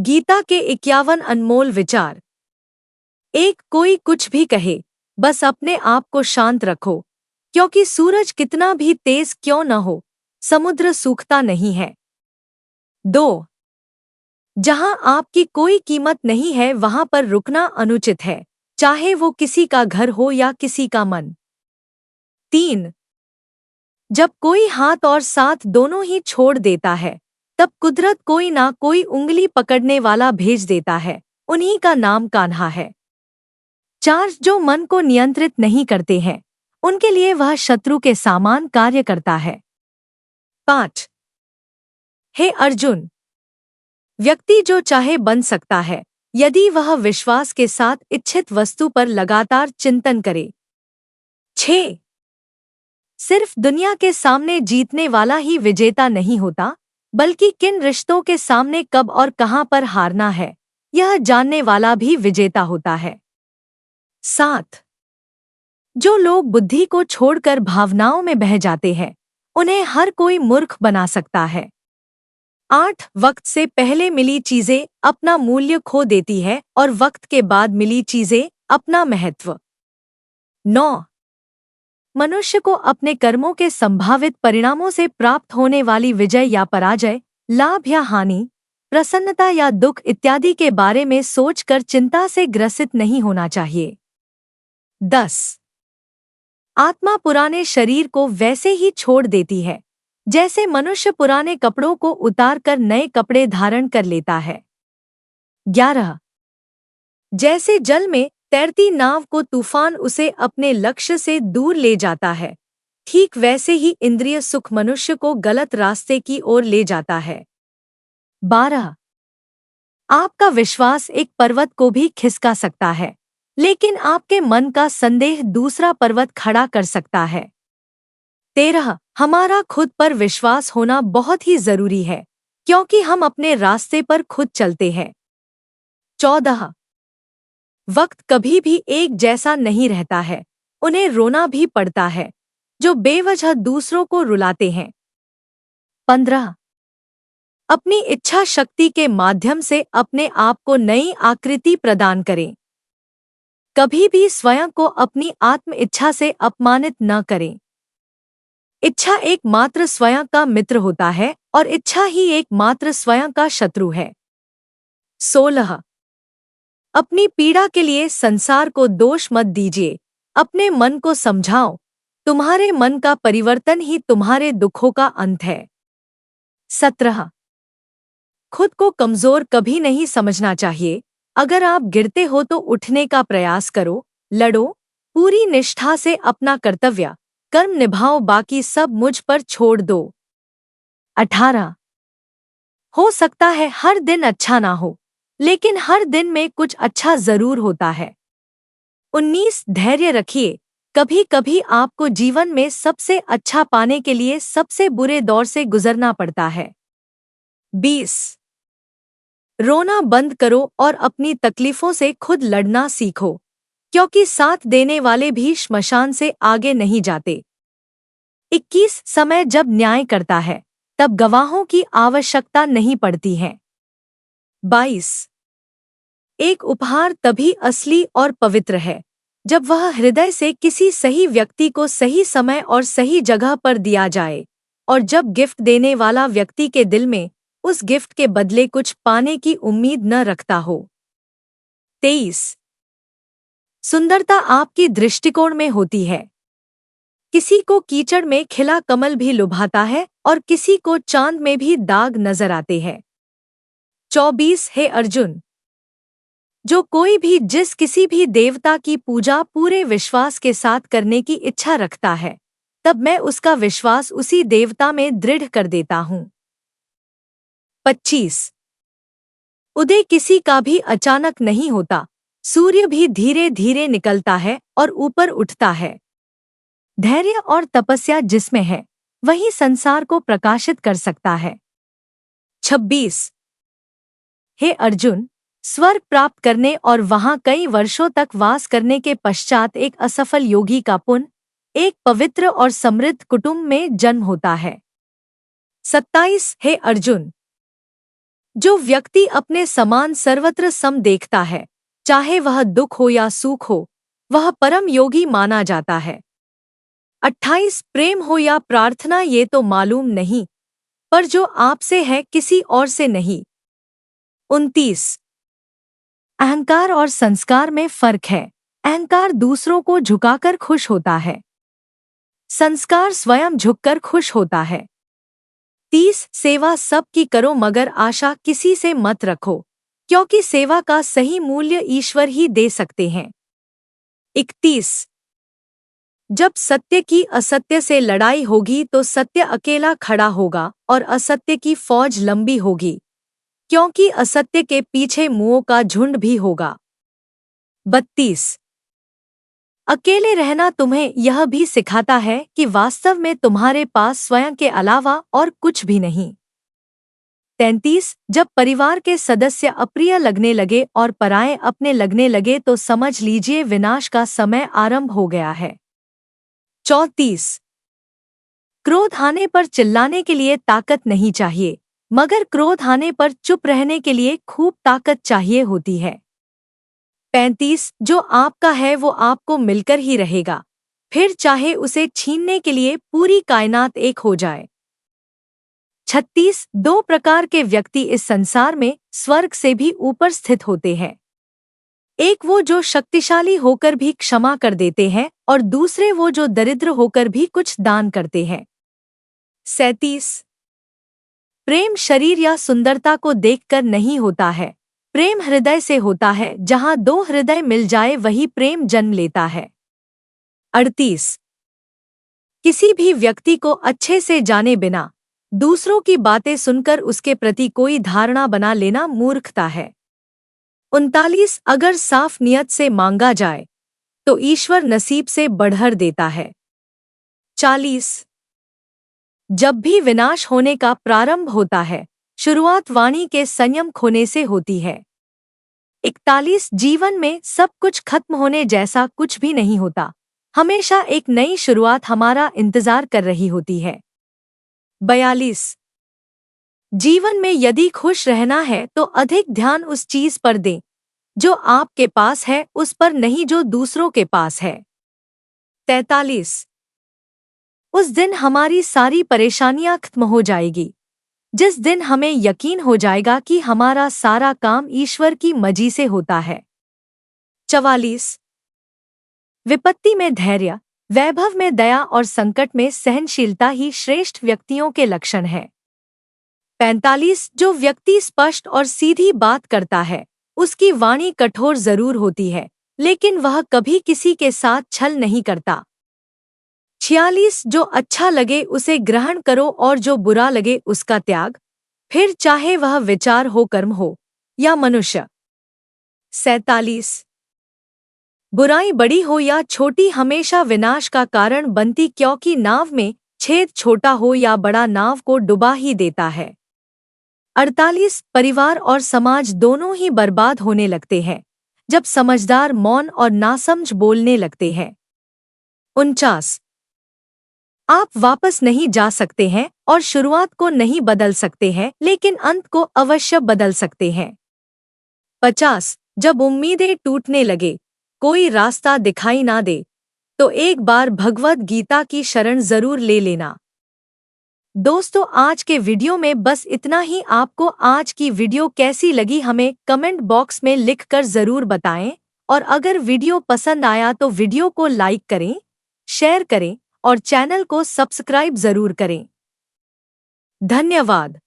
गीता के 51 अनमोल विचार। एक, कोई कुछ भी कहे, बस अपने आप को शांत रखो, क्योंकि सूरज कितना भी तेज क्यों न हो, समुद्र सूखता नहीं है। 2, जहां आपकी कोई कीमत नहीं है वहां पर रुकना अनुचित है, चाहे वो किसी का घर हो या किसी का मन। 3, जब कोई हाथ और साथ दोनों ही छोड़ देता है, तब कुदरत कोई ना कोई उंगली पकड़ने वाला भेज देता है, उन्हीं का नाम कान्हा है। 4, जो मन को नियंत्रित नहीं करते हैं, उनके लिए वह शत्रु के समान कार्य करता है। 5, हे अर्जुन, व्यक्ति जो चाहे बन सकता है, यदि वह विश्वास के साथ इच्छित वस्तु पर लगातार चिंतन करे। 6, सिर्फ दुनिया के सामने जीतने वाला ही विजेता नहीं होता, बल्कि किन रिश्तों के सामने कब और कहां पर हारना है, यह जानने वाला भी विजेता होता है। 7, जो लोग बुद्धि को छोड़कर भावनाओं में बह जाते हैं, उन्हें हर कोई मूर्ख बना सकता है। 8, वक्त से पहले मिली चीजें अपना मूल्य खो देती है और वक्त के बाद मिली चीजें अपना महत्व। 9, मनुष्य को अपने कर्मों के संभावित परिणामों से प्राप्त होने वाली विजय या पराजय, लाभ या हानि, प्रसन्नता या दुख इत्यादि के बारे में सोचकर चिंता से ग्रसित नहीं होना चाहिए। 10, आत्मा पुराने शरीर को वैसे ही छोड़ देती है, जैसे मनुष्य पुराने कपड़ों को उतारकर नए कपड़े धारण कर लेता है। 11, जैसे जल में तैरती नाव को तूफान उसे अपने लक्ष्य से दूर ले जाता है, ठीक वैसे ही इंद्रिय सुख मनुष्य को गलत रास्ते की ओर ले जाता है। 12, आपका विश्वास एक पर्वत को भी खिसका सकता है, लेकिन आपके मन का संदेह दूसरा पर्वत खड़ा कर सकता है। 13, हमारा खुद पर विश्वास होना बहुत ही जरूरी है, क्योंकि हम अपने रास्ते पर खुद चलते हैं। 14, वक्त कभी भी एक जैसा नहीं रहता है, उन्हें रोना भी पड़ता है, जो बेवजह दूसरों को रुलाते हैं। 15, अपनी इच्छा शक्ति के माध्यम से अपने आप को नई आकृति प्रदान करें। कभी भी स्वयं को अपनी आत्म इच्छा से अपमानित न करें। इच्छा एकमात्र स्वयं का मित्र होता है और इच्छा ही एकमात्र स्वयं का शत्रु है। 16, अपनी पीड़ा के लिए संसार को दोष मत दीजिए, अपने मन को समझाओ, तुम्हारे मन का परिवर्तन ही तुम्हारे दुखों का अंत है। 17, खुद को कमजोर कभी नहीं समझना चाहिए, अगर आप गिरते हो तो उठने का प्रयास करो, लड़ो, पूरी निष्ठा से अपना कर्तव्य कर्म निभाओ, बाकी सब मुझ पर छोड़ दो। 18, हो सकता है हर दिन अच्छा ना हो, लेकिन हर दिन में कुछ अच्छा जरूर होता है। 19, धैर्य रखिए, कभी कभी आपको जीवन में सबसे अच्छा पाने के लिए सबसे बुरे दौर से गुजरना पड़ता है। 20, रोना बंद करो और अपनी तकलीफों से खुद लड़ना सीखो, क्योंकि साथ देने वाले भी श्मशान से आगे नहीं जाते। 21, समय जब न्याय करता है, तब गवाहों की आवश्यकता नहीं पड़ती है। 22, एक उपहार तभी असली और पवित्र है, जब वह हृदय से किसी सही व्यक्ति को सही समय और सही जगह पर दिया जाए, और जब गिफ्ट देने वाला व्यक्ति के दिल में उस गिफ्ट के बदले कुछ पाने की उम्मीद न रखता हो। 23, सुंदरता आपकी दृष्टिकोण में होती है। किसी को कीचड़ में खिला कमल भी लुभाता है और किसी को चांद में भी दाग नजर आते हैं। 24, हे अर्जुन, जो कोई भी जिस किसी भी देवता की पूजा पूरे विश्वास के साथ करने की इच्छा रखता है, तब मैं उसका विश्वास उसी देवता में दृढ़ कर देता हूँ। 25, उदय किसी का भी अचानक नहीं होता, सूर्य भी धीरे धीरे निकलता है और ऊपर उठता है। धैर्य और तपस्या जिसमें है, वही संसार को प्रकाशित कर सकता है। 26, हे अर्जुन, स्वर्ग प्राप्त करने और वहां कई वर्षों तक वास करने के पश्चात एक असफल योगी का पुनः एक पवित्र और समृद्ध कुटुंब में जन्म होता है। 27, हे अर्जुन, जो व्यक्ति अपने समान सर्वत्र सम देखता है, चाहे वह दुख हो या सुख हो, वह परम योगी माना जाता है। 28 प्रेम हो या प्रार्थना ये तो मालूम नहीं, पर जो आपसे है किसी और से नहीं। 29 अहंकार और संस्कार में फर्क है। अहंकार दूसरों को झुकाकर खुश होता है, संस्कार स्वयं झुककर खुश होता है। 30 सेवा सबकी करो मगर आशा किसी से मत रखो, क्योंकि सेवा का सही मूल्य ईश्वर ही दे सकते हैं। 31 जब सत्य की असत्य से लड़ाई होगी तो सत्य अकेला खड़ा होगा और असत्य की फौज लंबी होगी, क्योंकि असत्य के पीछे मुओं का झुंड भी होगा। 32 अकेले रहना तुम्हें यह भी सिखाता है कि वास्तव में तुम्हारे पास स्वयं के अलावा और कुछ भी नहीं। 33 जब परिवार के सदस्य अप्रिय लगने लगे और पराये अपने लगने लगे तो समझ लीजिए विनाश का समय आरंभ हो गया है। 34 क्रोध आने पर चिल्लाने के लिए ताकत नहीं चाहिए, मगर क्रोध आने पर चुप रहने के लिए खूब ताकत चाहिए होती है। 35 जो आपका है वो आपको मिलकर ही रहेगा, फिर चाहे उसे छीनने के लिए पूरी कायनात एक हो जाए। 36 दो प्रकार के व्यक्ति इस संसार में स्वर्ग से भी ऊपर स्थित होते हैं। एक वो जो शक्तिशाली होकर भी क्षमा कर देते हैं और दूसरे वो जो दरिद्र होकर भी कुछ दान करते हैं। 37 प्रेम शरीर या सुंदरता को देखकर नहीं होता है, प्रेम हृदय से होता है। जहाँ दो हृदय मिल जाए वही प्रेम जन्म लेता है। 38 किसी भी व्यक्ति को अच्छे से जाने बिना दूसरों की बातें सुनकर उसके प्रति कोई धारणा बना लेना मूर्खता है। 39 अगर साफ नियत से मांगा जाए तो ईश्वर नसीब से बढ़कर देता है। 40 जब भी विनाश होने का प्रारंभ होता है, शुरुआत वाणी के संयम खोने से होती है। 41 जीवन में सब कुछ खत्म होने जैसा कुछ भी नहीं होता, हमेशा एक नई शुरुआत हमारा इंतजार कर रही होती है। 42 जीवन में यदि खुश रहना है तो अधिक ध्यान उस चीज पर दें जो आपके पास है, उस पर नहीं जो दूसरों के पास है। 43 उस दिन हमारी सारी परेशानियां खत्म हो जाएगी, जिस दिन हमें यकीन हो जाएगा कि हमारा सारा काम ईश्वर की मर्जी से होता है। 44 विपत्ति में धैर्य, वैभव में दया और संकट में सहनशीलता ही श्रेष्ठ व्यक्तियों के लक्षण है। 45 जो व्यक्ति स्पष्ट और सीधी बात करता है, उसकी वाणी कठोर जरूर होती है, लेकिन वह कभी किसी के साथ छल नहीं करता। 46 जो अच्छा लगे उसे ग्रहण करो और जो बुरा लगे उसका त्याग, फिर चाहे वह विचार हो, कर्म हो या मनुष्य। 47 बुराई बड़ी हो या छोटी हमेशा विनाश का कारण बनती, क्योंकि नाव में छेद छोटा हो या बड़ा नाव को डुबा ही देता है। 48 परिवार और समाज दोनों ही बर्बाद होने लगते हैं जब समझदार मौन और नासमझ बोलने लगते हैं। 49 आप वापस नहीं जा सकते हैं और शुरुआत को नहीं बदल सकते हैं, लेकिन अंत को अवश्य बदल सकते हैं। 50 जब उम्मीदें टूटने लगे, कोई रास्ता दिखाई ना दे, तो एक बार भगवद गीता की शरण जरूर ले लेना। दोस्तों आज के वीडियो में बस इतना ही। आपको आज की वीडियो कैसी लगी हमें कमेंट बॉक्स में लिखकर जरूर बताएं, और अगर वीडियो पसंद आया तो वीडियो को लाइक करें, शेयर करें और चैनल को सब्सक्राइब जरूर करें। धन्यवाद।